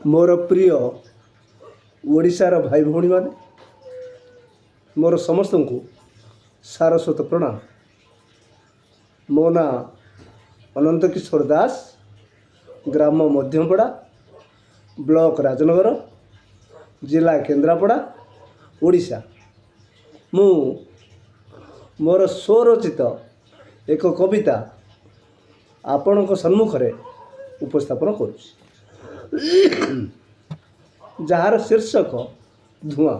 मोर प्रिय ओडिशार भाई भौणी माने मोर समस्त को सारस्वत प्रणाम। मो ना अनंत किशोर दास, ग्राम मध्यमपड़ा, ब्लॉक राजनगर, जिला केन्द्रापड़ा, ओडिशा। मु मोर स्वरचित एक कविता आपणक सम्मुखरे उपस्थापन करुछि, जार शीर्षक धुआं।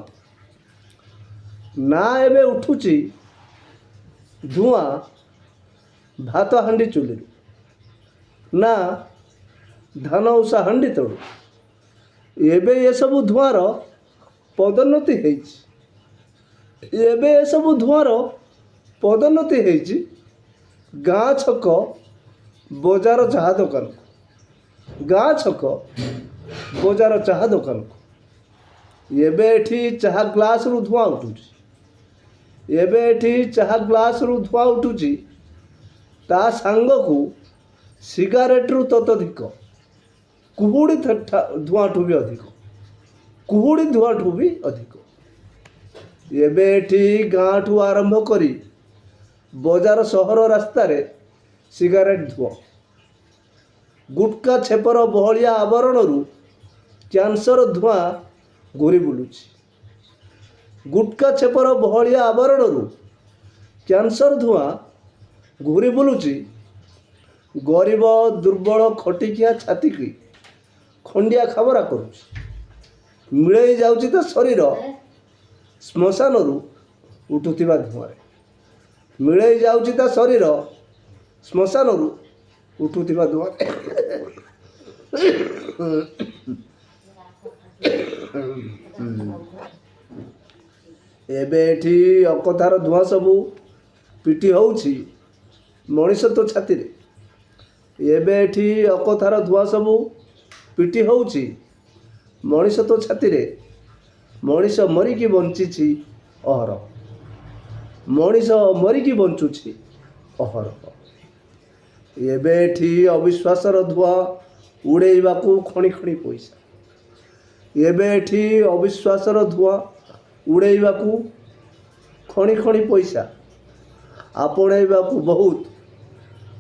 ना एबे उठुची धुआं भात हांडी चुली, ना धान उषा हांडी तलु। एबे ये सब धुआंर पदोन्नति हेछि। एबे ये सब धुआंर पदोन्नति हेछि गाँ छक बजार चाहा दुकान को। गाँ छक बजार चाहा दुकान को एबे एठी चाहा ग्लास रु धुआं उठुची। एबे एठी चाहा ग्लास रु धुआं उठुची ता सांग को सिगारेट रु ततोधिक कुहुड़ी धुआं ठू भी अधिक, कुहुड़ी धुआं ठू भी अधिक। एबे एठी गाँ ठू आरंभ करी बजार सहर रास्ता रे सिगारेट धुआं, गुटका छेपर बहलिया आवरण रु कैंसर धुआं घूरी बुलुची। गुटका छेपर बहलिया आवरण रु कैंसर धुआं घूरी बुलुची। गरीब दुर्बल खटिकिया छाती की खंडिया खाबरा करुची। मिलई जाउची तो शरीर श्मशान रु उठुथिबा धुआं। मिलई जाउची तो शरीर श्मशान रु उठुथिबा धुआं। एबे एठी अकथार धुआं सबू पिटी होउछि मनीष तो छाती रे। एबे एठी अकथार धुआं सबू पिटी होउछि मनीष तो छाती रे। मनीष मरिकी बंचिछि अहर, मनीष मरिकी बंचुछि अहर। एबे एठी अविश्वासर धुआं उड़ेइबाकू खणी खणी पैसा। एबे एठी अविश्वासर धुआं उड़ेइबाकू खणी खणी पैसा, आपणेइबाकू बहुत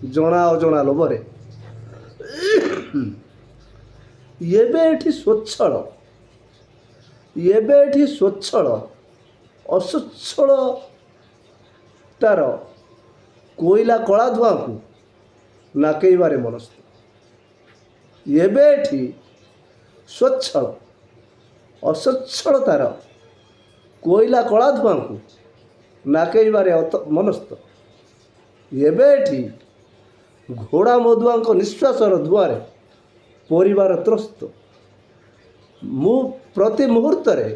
जଣା अजଣା लोभरे। एबे एठी स्वच्छल, एबे एठी स्वच्छल अस्वच्छल तार कोयला कला धुआं को नाकेइबारे मनस्थ। एबे एठी स्वच्छल अस्वच्छल तार कोयला कला धुआं को नाकेइबारे मनस्थ। एबे एठी घोड़ा मधुआंक निश्वासर धुआरे परिवार त्रस्त। मु प्रति मुहूर्त रे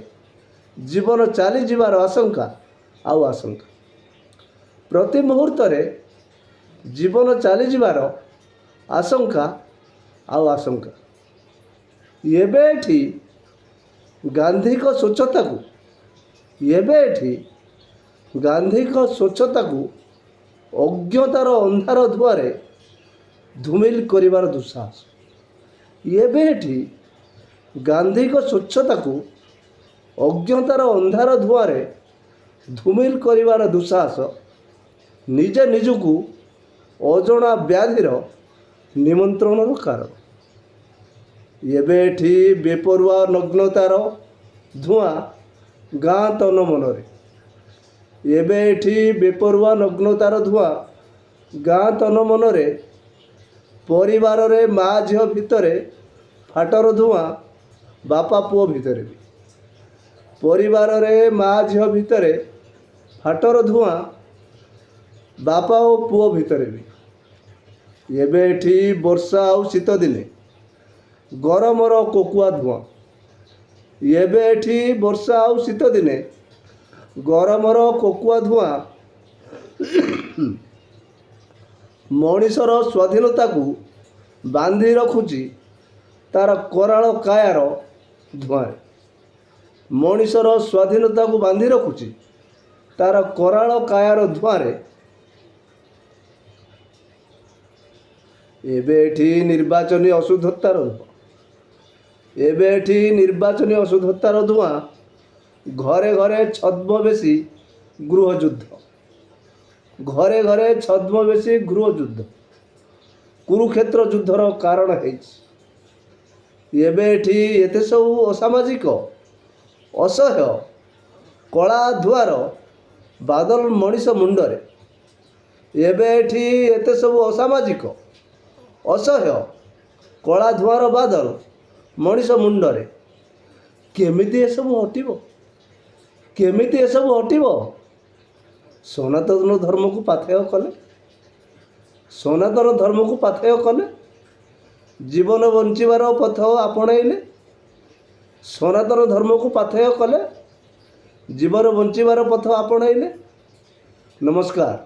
जीवन चली जीवार आशंका आउ आशंका। प्रति मुहूर्त रे जीवन चली जीवार आशंका आउ आशंका। एबे एठी गांधीक स्वच्छता को, एबे एठी गांधीक स्वच्छता को अज्ञतार अंधार धुआरे धूमिल करिवार दुस्साहस। एबे एठी गांधीक स्वच्छता को अज्ञतार अंधार धुआरे धूमिल करिवार दुस्साहस निजे निजकू अजଣା व्याधिर निमंत्रणर कारण। एबे एठी बेपरुआ नग्नतार धुआं गाँ तन मनरे। एबे एठी बेपरुआ नग्नतार धुआं गाँ तन मनरे। परिवार रे माँ झील भितरे फाटर धुआं बापा पुओ भितरे भी। परिवार रे माँ झील भितरे फाटर धुआं बापा और पुओ भितरे भी। एबे एठी वर्षा और शीत दिने गरमर कोकुआ धुआं। एबे एठी वर्षा और शीत दिने गरमर कोकुआ धुआं मनीषर स्वाधीनता को बांधी रखुची तार कराल कायार धुआं। मनीषर स्वाधीनता को बांधी रखुची तार कराल कायार धुआं। एबे एठी निर्वाचनी अशुद्धतार रूप। ଏବେ ଏଠି ନିର୍ବାଚନୀ ଅଶୁଦ୍ଧତାର ଧୂଆଁ, ଘରେ ଘରେ ଛଦ୍ମବେଶୀ ଗୃହଯୁଦ୍ଧ, ଘରେ ଘରେ ଛଦ୍ମବେଶୀ ଗୃହଯୁଦ୍ଧ କୁରୁକ୍ଷେତ୍ର ଯୁଦ୍ଧର କାରଣ ହେଇଛି। ଏବେ ଏଠି ଏତେ ସବୁ ଅସାମାଜିକ, ଅସହ୍ୟ କଳା ଧୁଆର ବାଦଲ ମଣିଷ ମୁଣ୍ଡରେ, ଏବେ ଏଠି ଏତେ ସବୁ ଅସାମାଜିକ, ଅସହ୍ୟ କଳା ଧୁଆର ବାଦଲ ମଣିଷ ମୁଣ୍ଡରେ। କେମିତି ଏସବୁ ହଟିବ? କେମିତି ଏସବୁ ହଟିବ? ସନାତନ ଧର୍ମକୁ ପାଥେୟ କଲେ, ସନାତନ ଧର୍ମକୁ ପାଥେୟ କଲେ, ଜୀବନ ବଞ୍ଚିବାର ପଥ ଆପଣେଇଲେ, ସନାତନ ଧର୍ମକୁ ପାଥେୟ କଲେ, ଜୀବନ ବଞ୍ଚିବାର ପଥ ଆପଣେଇଲେ। ନମସ୍କାର।